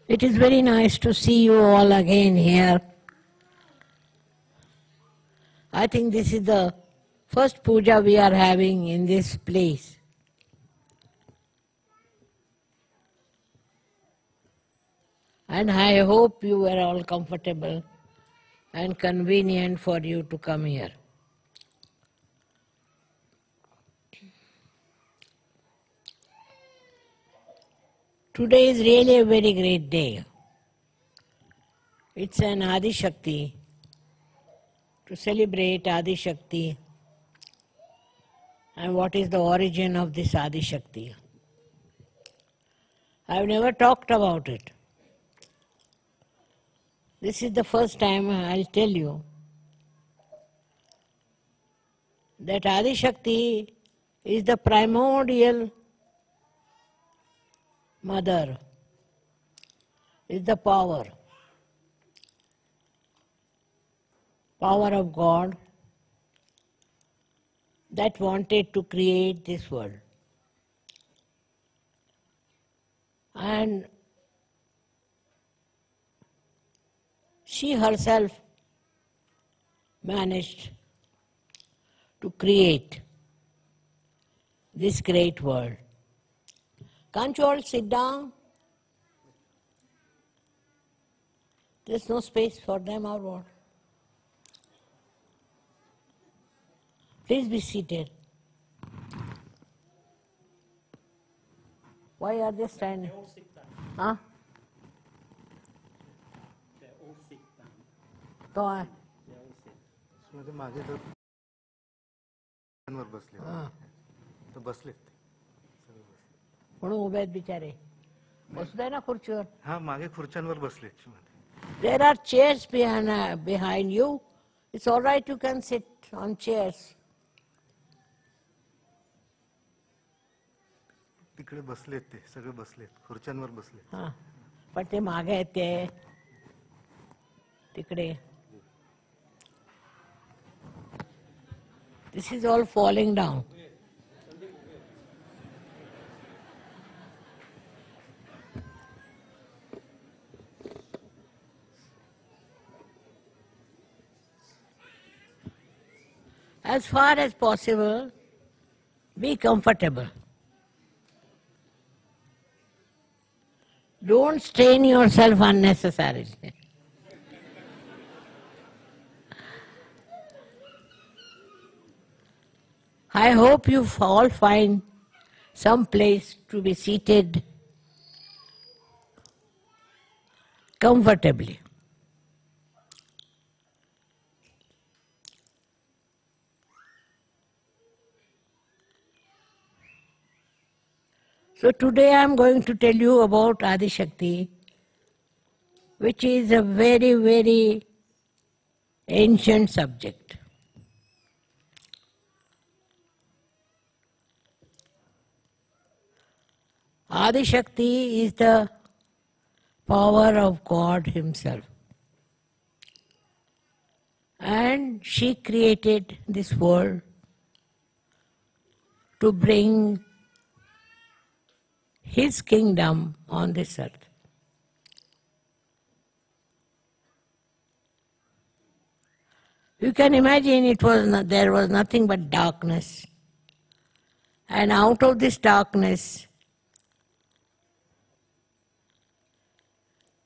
It is very nice to see you all again here. I think this is the first puja we are having in this place. And I hope you were all comfortable and convenient for you to come here. Today is really a very great day. It's an Adi Shakti, to celebrate Adi Shakti and what is the origin of this Adi Shakti. I've never talked about it. This is the first time I'll tell you that Adi Shakti is the primordial mother, is the power of God that wanted to create this world. And she herself managed to create this great world. Can't you all sit down? There's no space for them or what? Please be seated. Why are they standing? Huh? तो आहे. मागे बसले तर बसलेत म्हणून उभे आहेत बिचारे. बसू दे ना खुर्चीवर. हा मागे खुर्च्यांवर बसलेत. There are chairs behind you. It's all right, you can sit on chairs. तिकडे बसलेत ते सगळे बसलेत खुर्च्यांवर बसलेत. हां पण ते मागे आहेत ते तिकडे. This is all falling down. As far as possible, be comfortable. Don't strain yourself unnecessarily. I hope you all find some place to be seated comfortably. So today I am going to tell you about Adi Shakti, which is a very, very ancient subject. Adi Shakti is the power of God Himself. And she created this world to bring His kingdom on this earth. You can imagine there was nothing but darkness. And out of this darkness,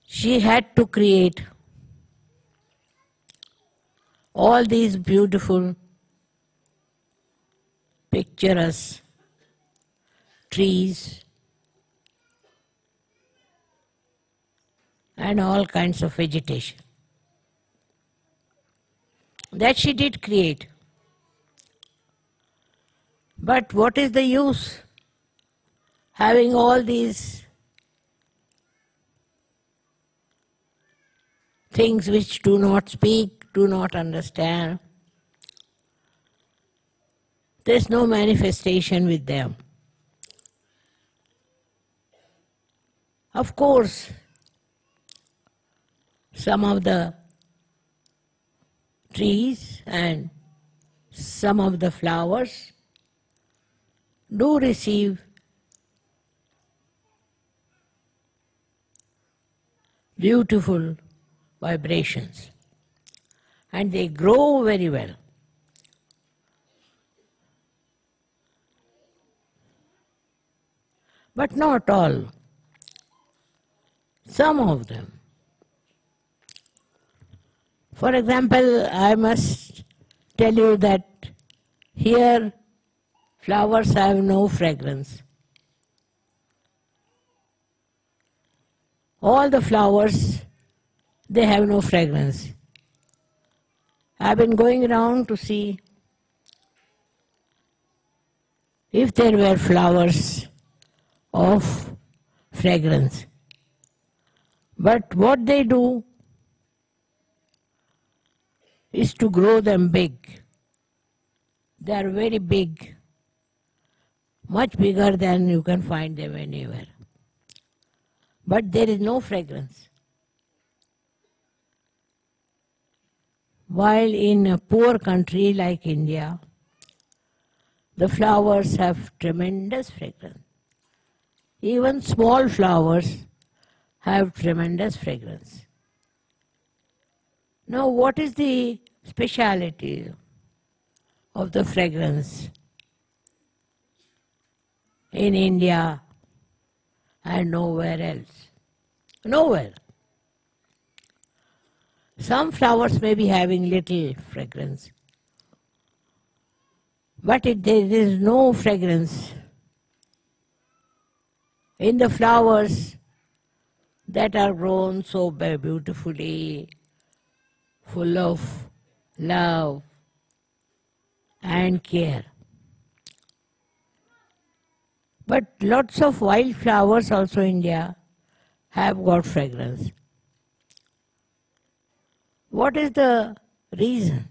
she had to create all these beautiful, picturesque trees and all kinds of vegetation. That she did create. But what is the use having all these things which do not speak, do not understand? There's no manifestation with them. Of course, some of the trees and some of the flowers do receive beautiful vibrations, and they grow very well. But not all, some of them. For example, I must tell you that here flowers have no fragrance. All the flowers, they have no fragrance. I've been going around to see if there were flowers of fragrance. But what they do is to grow them big. They are very big, much bigger than you can find them anywhere. But there is no fragrance. While in a poor country like India, the flowers have tremendous fragrance. Even small flowers have tremendous fragrance. Now, what is the speciality of the fragrance in India and nowhere else? Nowhere. Some flowers may be having little fragrance, but there is no fragrance in the flowers that are grown so beautifully, full of love and care. But lots of wild flowers also in India have got fragrance. What is the reason?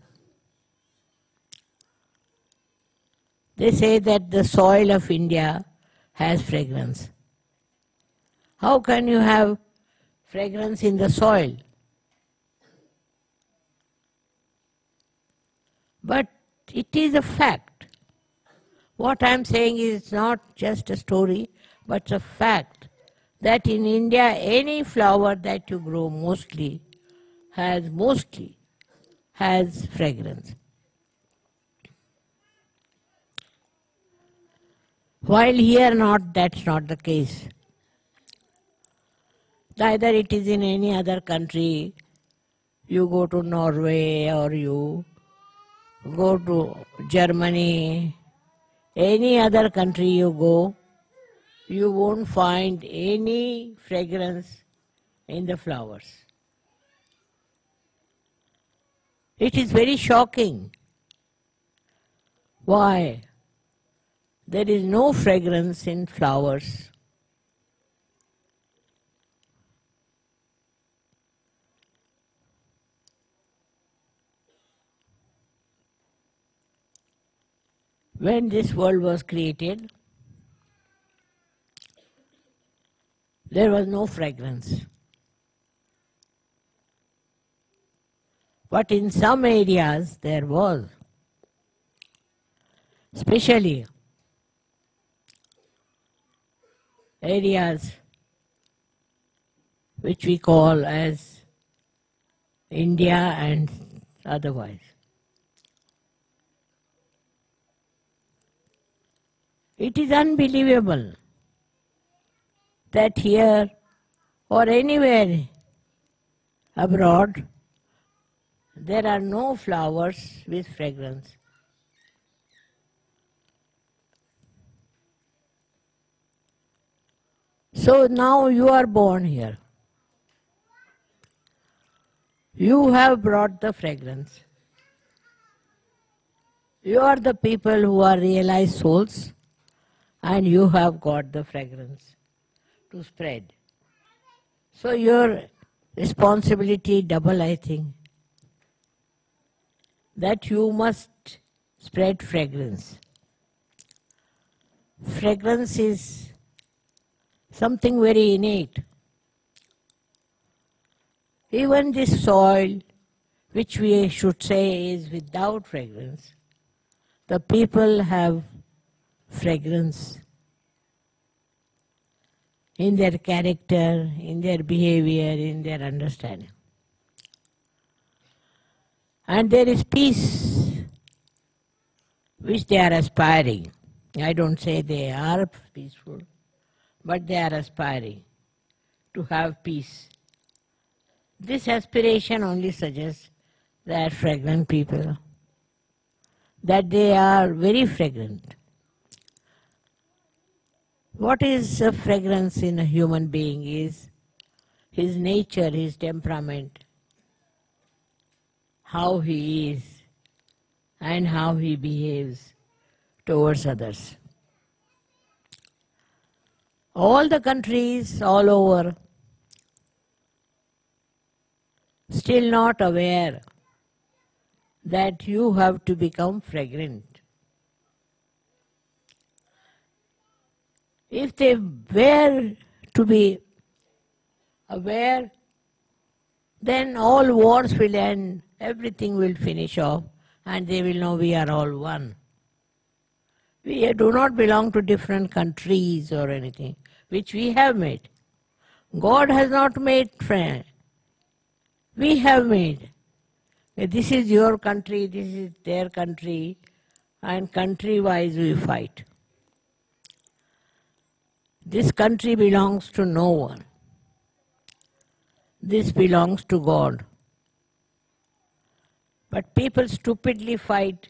They say that the soil of India has fragrance. How can you have fragrance in the soil? But it is a fact. What I am saying is not just a story, but a fact that in India any flower that you grow mostly has fragrance. While here that's not the case. Neither it is in any other country. You go to Norway or you go to Germany, any other country you go, you won't find any fragrance in the flowers. It is very shocking. Why? There is no fragrance in flowers. When this world was created, there was no fragrance. But in some areas there was. Especially areas which we call as India and otherwise. It is unbelievable that here or anywhere abroad there are no flowers with fragrance. So now you are born here. You have brought the fragrance. You are the people who are realized souls, and you have got the fragrance to spread. So your responsibility double, I think, that you must spread fragrance. Fragrance is something very innate. Even this soil, which we should say is without fragrance, the people have fragrance. in their character, in their behavior, in their understanding. And there is peace which they are aspiring. I don't say they are peaceful, but they are aspiring to have peace. This aspiration only suggests that fragrant people, that they are very fragrant. What is a fragrance in a human being is his nature, his temperament, how he is, and how he behaves towards others. All the countries all over still not aware that you have to become fragrant. If they were to be aware, then all wars will end, everything will finish off, and they will know we are all one. We do not belong to different countries or anything, which we have made. God has not made friends. We have made. This is your country, this is their country, and country-wise we fight. This country belongs to no one. This belongs to God. But people stupidly fight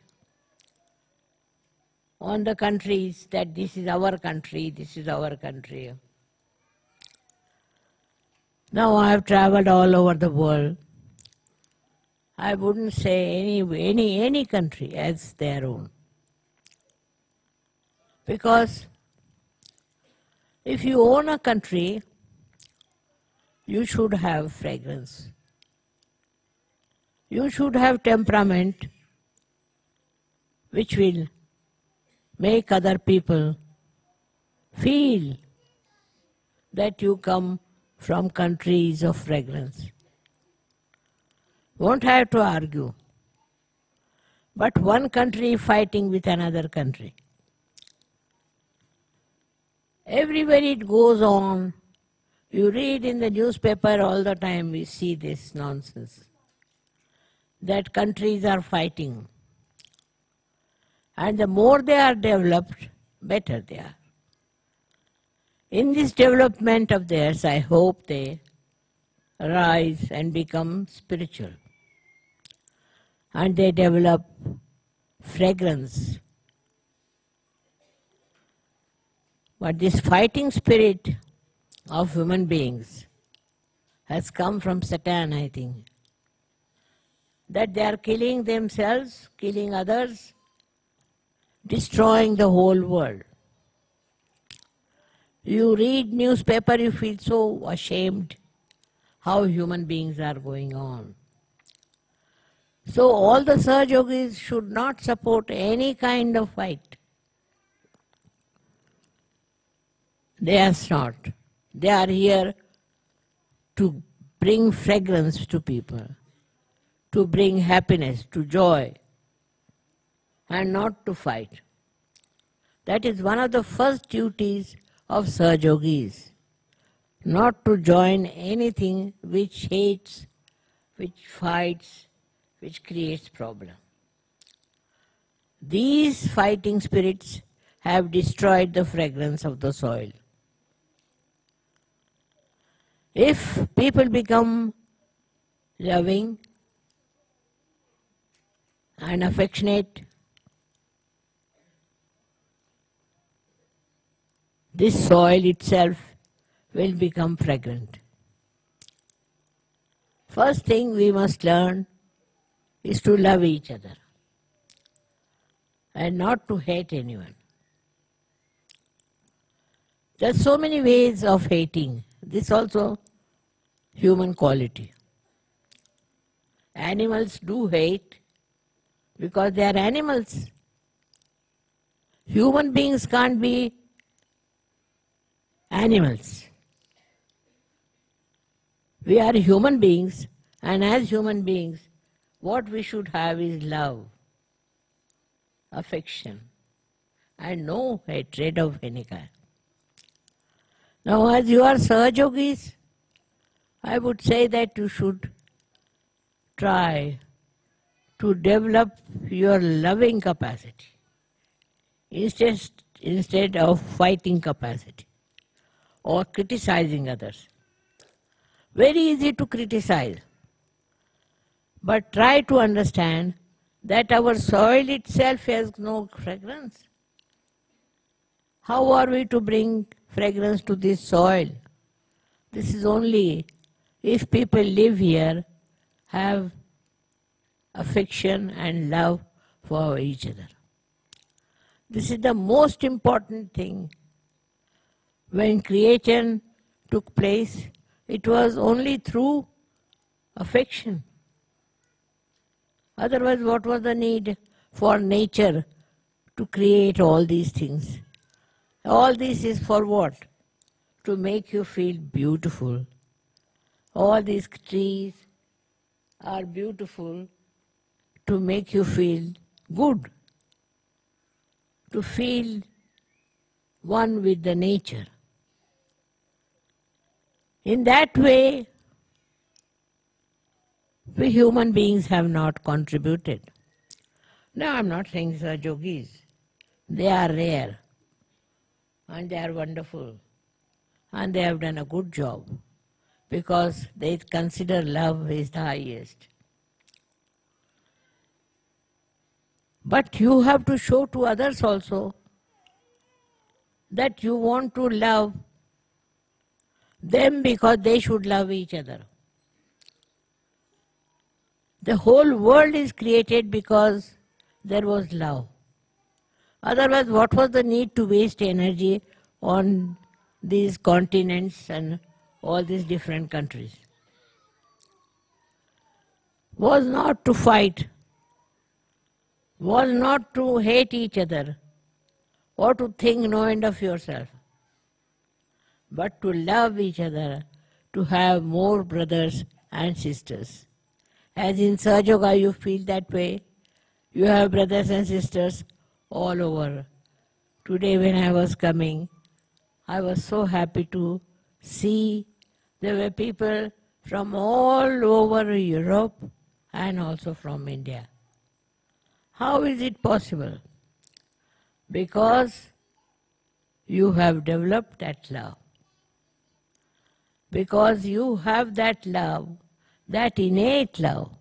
on the countries that this is our country, this is our country. Now I have traveled all over the world. I wouldn't say any country as their own. Because if you own a country, you should have fragrance. You should have temperament which will make other people feel that you come from countries of fragrance. Won't have to argue. But one country fighting with another country. Everywhere it goes on, you read in the newspaper all the time, we see this nonsense. That countries are fighting. And the more they are developed, better they are. In this development of theirs, I hope they rise and become spiritual. And they develop fragrance. But this fighting spirit of human beings has come from Satan, I think. That they are killing themselves, killing others, destroying the whole world. You read newspaper, you feel so ashamed how human beings are going on. So all the Sahaja Yogis should not support any kind of fight. They are not. They are here to bring fragrance to people, to bring happiness, to joy, and not to fight. That is one of the first duties of Sahaja Yogis, not to join anything which hates, which fights, which creates problem. These fighting spirits have destroyed the fragrance of the soil. If people become loving and affectionate, this soil itself will become fragrant. First thing we must learn is to love each other and not to hate anyone. There are so many ways of hating. This also human quality. Animals do hate because they are animals. Human beings can't be animals. We are human beings, and as human beings, what we should have is love, affection, and no hatred of any kind. Now, as you are Sahajogis, I would say that you should try to develop your loving capacity instead, instead of fighting capacity or criticizing others. Very easy to criticize, but try to understand that our soil itself has no fragrance. How are we to bring fragrance to this soil? This is only if people live here, have affection and love for each other. This is the most important thing. When creation took place, it was only through affection. Otherwise, what was the need for nature to create all these things? All this is for what? To make you feel beautiful. All these trees are beautiful to make you feel good, to feel one with the nature. In that way, we human beings have not contributed. Now, I'm not saying Sahajogis. They are rare and they are wonderful and they have done a good job because they consider love is the highest. But you have to show to others also that you want to love them because they should love each other. The whole world is created because there was love. Otherwise, what was the need to waste energy on these continents and all these different countries? Was not to fight, was not to hate each other or to think no end of yourself, but to love each other, to have more brothers and sisters. As in Sahajoga you feel that way, you have brothers and sisters all over. Today when I was coming, I was so happy to see there were people from all over Europe and also from India. How is it possible? Because you have developed that love. Because you have that love, that innate love.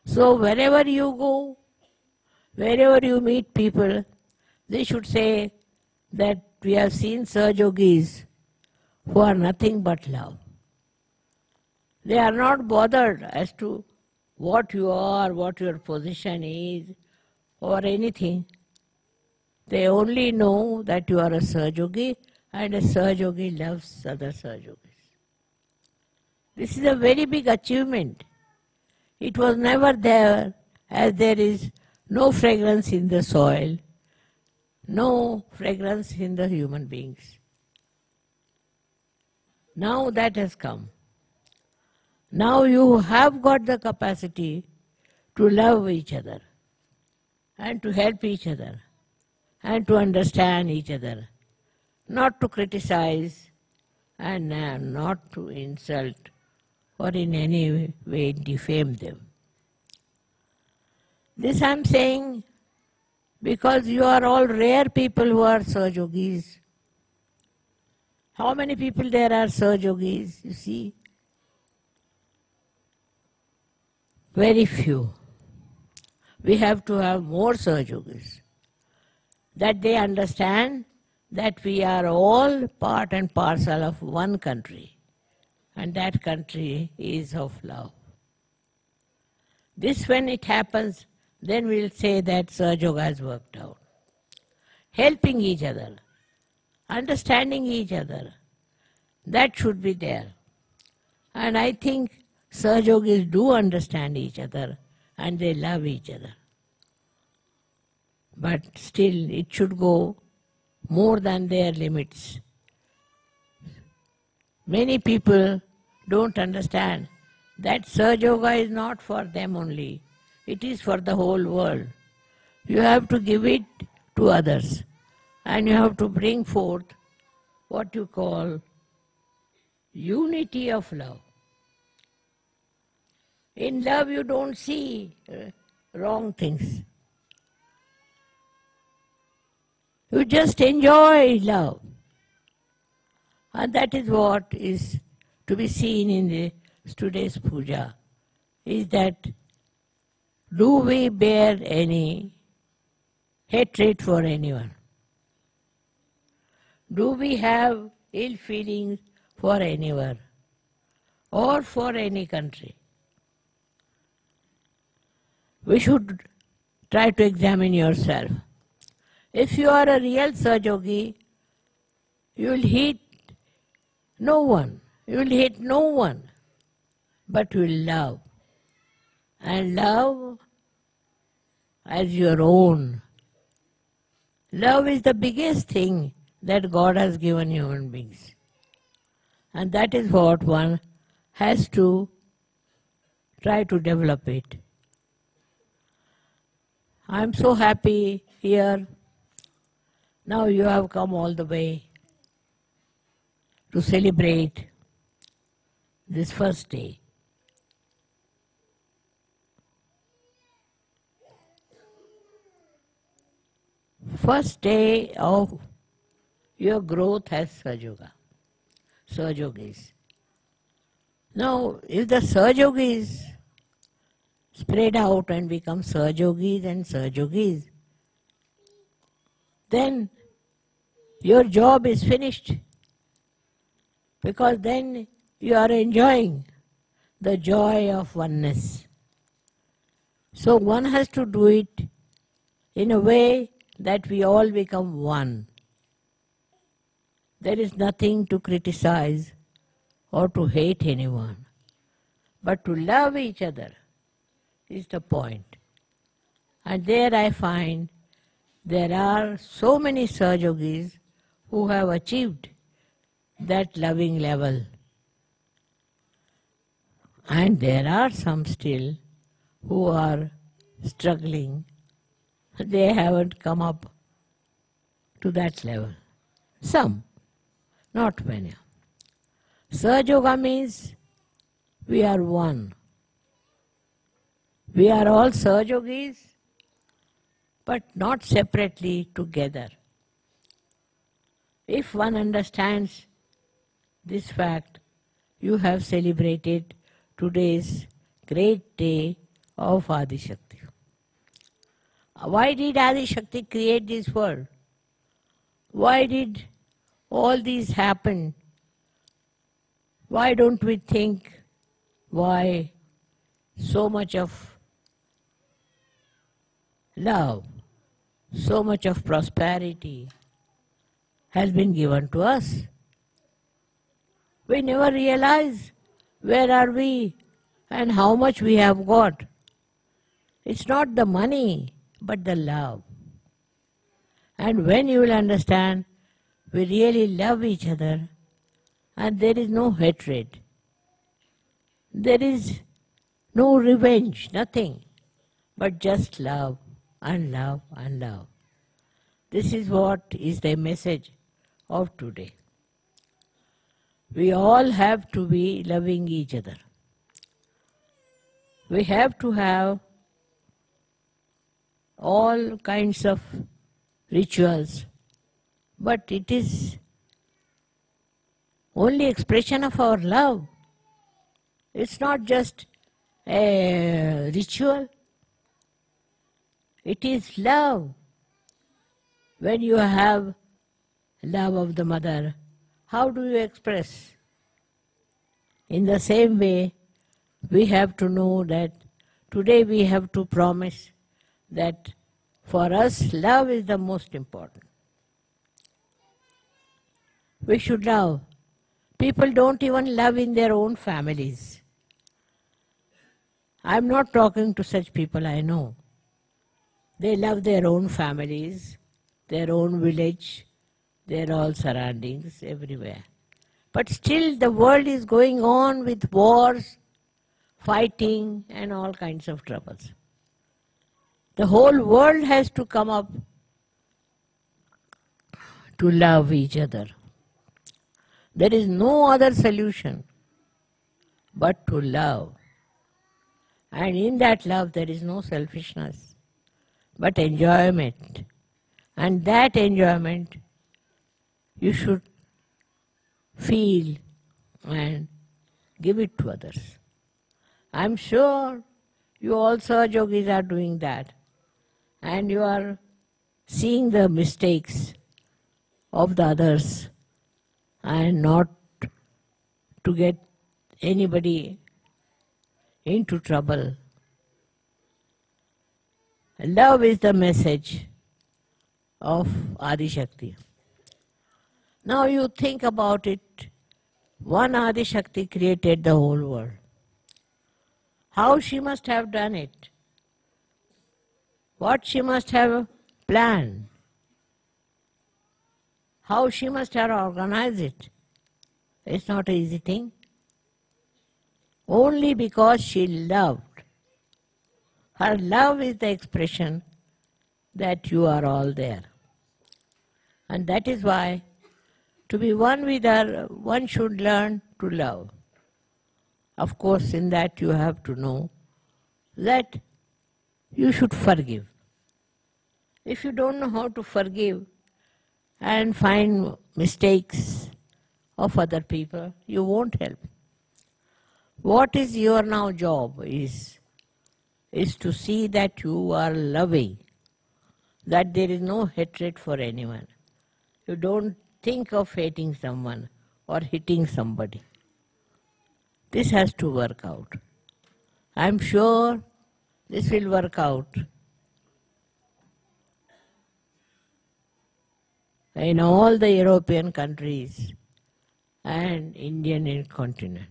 So wherever you go, wherever you meet people, they should say that we have seen Sahajogis who are nothing but love. They are not bothered as to what you are, what your position is, or anything. They only know that you are a Sahajogi and a Sahajogi loves other Sahajogis. This is a very big achievement. It was never there, as there is no fragrance in the soil, no fragrance in the human beings. Now that has come. Now you have got the capacity to love each other and to help each other and to understand each other, not to criticize and not to insult or in any way defame them. This I am saying because you are all rare people who are Sahajogis. How many people there are Sahajogis, you see? Very few. We have to have more Sahajogis. That they understand that we are all part and parcel of one country. And that country is of love. This when it happens, then we'll say that Sahajoga has worked out. Helping each other, understanding each other, that should be there. And I think Sahajogis do understand each other and they love each other. But still it should go more than their limits. Many people don't understand that Sahajoga is not for them only. It is for the whole world. You have to give it to others and you have to bring forth what you call unity of love. In love you don't see wrong things. You just enjoy love. And that is what is to be seen in today's puja, is that do we bear any hatred for anyone? Do we have ill feelings for anyone or for any country? We should try to examine yourself. If you are a real Sahajogi, you will hate no one. You will hate no one, but you will love. And love as your own. Love is the biggest thing that God has given human beings. And that is what one has to try to develop it. I am so happy here. Now you have come all the way to celebrate this first day. First day of your growth as Sahajogis. Now, if the Sahajogis spread out and become Sahajogis and Sahajogis, then your job is finished. Because then you are enjoying the joy of oneness. So one has to do it in a way that we all become one. There is nothing to criticize or to hate anyone, but to love each other is the point. And there I find there are so many Sahajogis who have achieved that loving level. And there are some still who are struggling. They haven't come up to that level. Some, not many. Sahajoga means we are one. We are all Sahajogis, but not separately, together. If one understands this fact, you have celebrated today's great day of Adi Shakti. Why did Adi Shakti create this world? Why did all these happen? Why don't we think why so much of love, so much of prosperity has been given to us? We never realize where are we and how much we have got. It's not the money, but the love. And when you will understand, we really love each other and there is no hatred. There is no revenge, nothing, but just love and love and love. This is what is the message of today. We all have to be loving each other. We have to have all kinds of rituals, but it is only expression of our love. It's not just a ritual. It is love. When you have love of the mother, how do you express? In the same way, we have to know that today we have to promise that for us, love is the most important. We should love. People don't even love in their own families. I'm not talking to such people I know. They love their own families, their own village, their all surroundings, everywhere. But still the world is going on with wars, fighting and all kinds of troubles. The whole world has to come up to love each other. There is no other solution but to love. And in that love there is no selfishness, but enjoyment. And that enjoyment you should feel and give it to others. I'm sure you also yogis are doing that. And you are seeing the mistakes of the others and not to get anybody into trouble. Love is the message of Adi Shakti. Now you think about it. One Adi Shakti created the whole world. How she must have done it? What she must have planned? How she must have organized it? It's not an easy thing. Only because she loved. Her love is the expression that you are all there. And that is why to be one with her, one should learn to love. Of course, in that you have to know that you should forgive. If you don't know how to forgive and find mistakes of other people, you won't help. What is your now job is to see that you are loving, that there is no hatred for anyone. You don't think of hating someone or hitting somebody. This has to work out. I'm sure this will work out in all the European countries and Indian continent.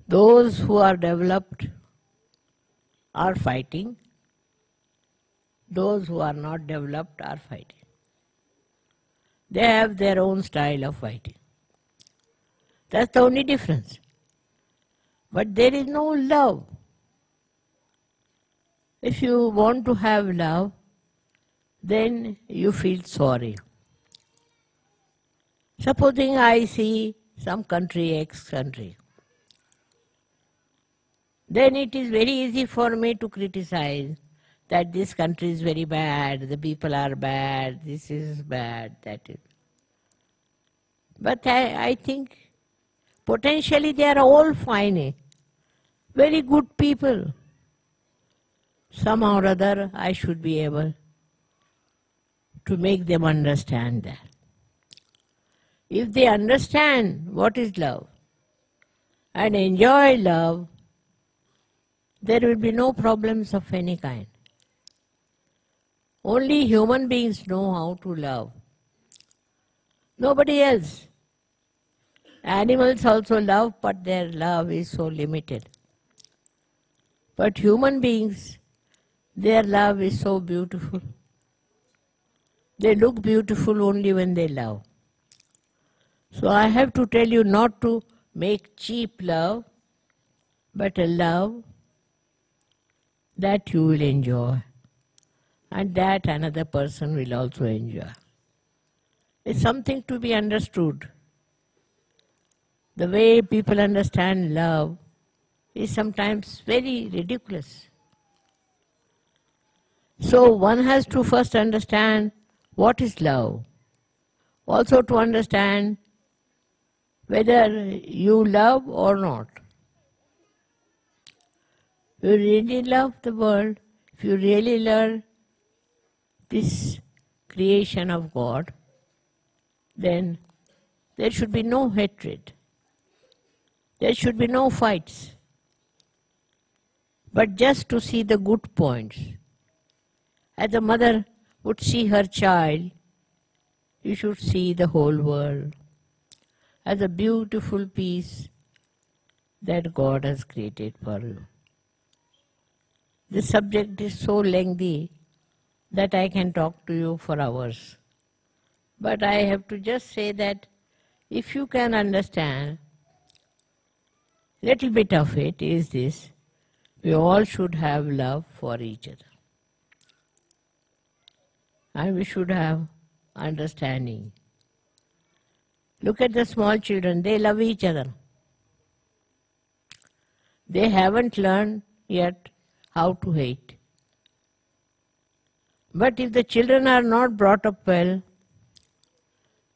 Those who are developed are fighting. Those who are not developed are fighting. They have their own style of fighting. That's the only difference. But there is no love. If you want to have love, then you feel sorry. Supposing I see some country, X country, then it is very easy for me to criticize that this country is very bad, the people are bad, this is bad, that is. But I think potentially they are all fine, very good people. Somehow or other I should be able to make them understand that. If they understand what is love and enjoy love, there will be no problems of any kind. Only human beings know how to love. Nobody else. Animals also love, but their love is so limited. But human beings, their love is so beautiful. They look beautiful only when they love. So I have to tell you not to make cheap love, but a love that you will enjoy and that another person will also enjoy. It's something to be understood. The way people understand love is sometimes very ridiculous. So one has to first understand what is love. Also to understand whether you love or not. If you really love the world, if you really love this creation of God, then there should be no hatred. There should be no fights. But just to see the good points. As a mother would see her child, you should see the whole world as a beautiful piece that God has created for you. This subject is so lengthy that I can talk to you for hours. But I have to just say that if you can understand, little bit of it is this: we all should have love for each other. And we should have understanding. Look at the small children, they love each other. They haven't learned yet how to hate. But if the children are not brought up well,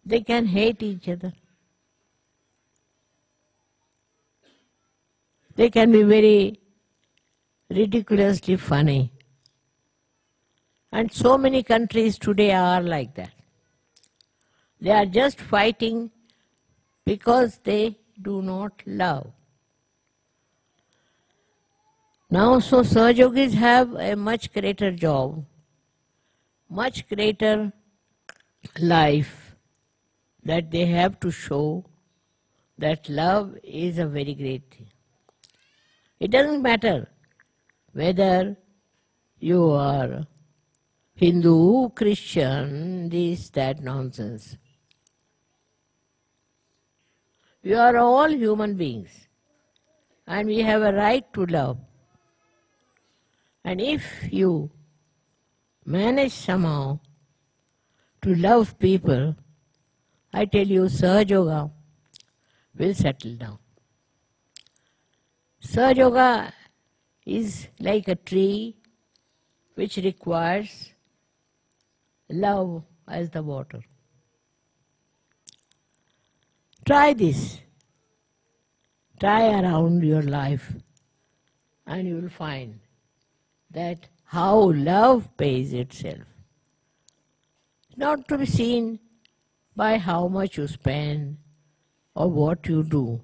they can hate each other. They can be very ridiculously funny. And so many countries today are like that. They are just fighting because they do not love. Now, so Sahajogis have a much greater job, much greater life, that they have to show that love is a very great thing. It doesn't matter whether you are Hindu, Christian, this, that nonsense. We are all human beings and we have a right to love. And if you manage somehow to love people, I tell you, Sahaja Yoga will settle down. Sahaja Yoga is like a tree which requires love as the water. Try this. Try around your life and you will find that how love pays itself. Not to be seen by how much you spend or what you do.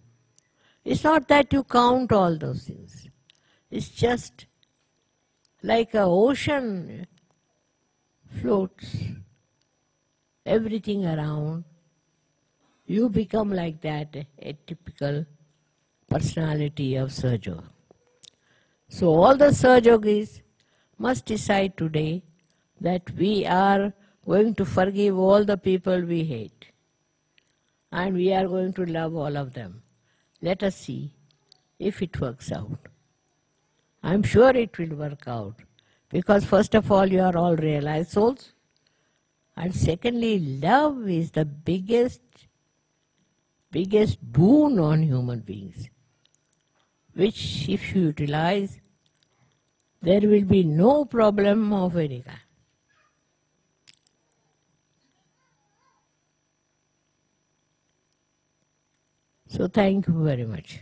It's not that you count all those things. It's just like an ocean floats everything around. You become like that, a typical personality of Sahaja Yoga. So all the Sahaja Yogis must decide today that we are going to forgive all the people we hate. And we are going to love all of them. Let us see if it works out. I'm sure it will work out. Because first of all, you are all realized souls. And secondly, love is the biggest boon on human beings, which if you utilize, there will be no problem of any kind. So thank you very much.